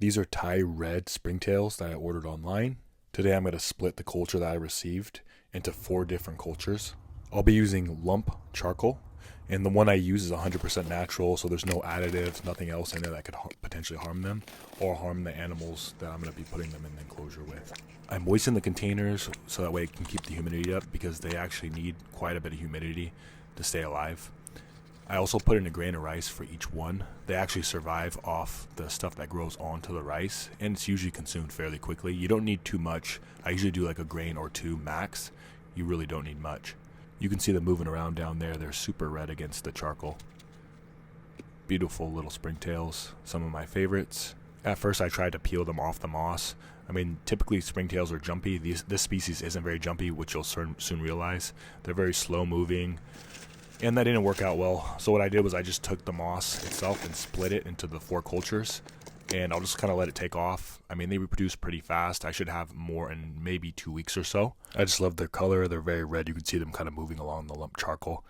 These are Thai red springtails that I ordered online. Today I'm going to split the culture that I received into 4 different cultures. I'll be using lump charcoal, and the one I use is 100% natural, so there's no additives, nothing else in it that could potentially harm them or harm the animals that I'm going to be putting them in the enclosure with. I moisten the containers so that way it can keep the humidity up, because they actually need quite a bit of humidity to stay alive. I also put in a grain of rice for each one. They actually survive off the stuff that grows onto the rice, and it's usually consumed fairly quickly. You don't need too much. I usually do like a grain or 2 max. You really don't need much. You can see them moving around down there. They're super red against the charcoal. Beautiful little springtails, some of my favorites. At first I tried to peel them off the moss. I mean, typically springtails are jumpy. This species isn't very jumpy, which you'll soon realize. They're very slow moving. And that didn't work out well. So what I did was I just took the moss itself and split it into the 4 cultures. And I'll just kind of let it take off. I mean, they reproduce pretty fast. I should have more in maybe 2 weeks or so. I just love their color. They're very red. You can see them kind of moving along the lump charcoal.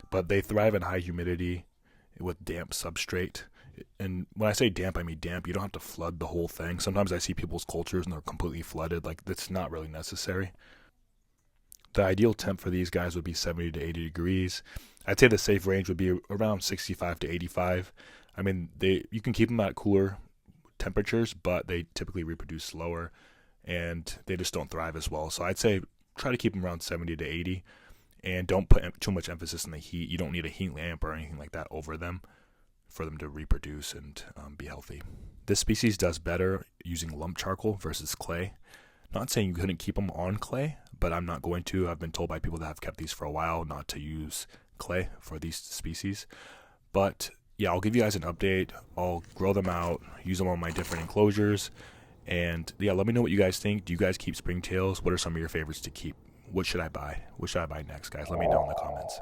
But they thrive in high humidity with damp substrate. And when I say damp, I mean damp. You don't have to flood the whole thing. Sometimes I see people's cultures and they're completely flooded. Like, that's not really necessary. The ideal temp for these guys would be 70 to 80 degrees. I'd say the safe range would be around 65 to 85. I mean, you can keep them at cooler temperatures, but they typically reproduce slower and they just don't thrive as well. So I'd say try to keep them around 70 to 80 and don't put too much emphasis on the heat. You don't need a heat lamp or anything like that over them for them to reproduce and be healthy. This species does better using lump charcoal versus clay. Not saying you couldn't keep them on clay, but I'm not going to. I've been told by people that have kept these for a while not to use clay for these species. But yeah, I'll give you guys an update. I'll grow them out, use them on my different enclosures. And yeah, let me know what you guys think. Do you guys keep springtails? What are some of your favorites to keep? What should I buy? What should I buy next, guys? Let me know in the comments.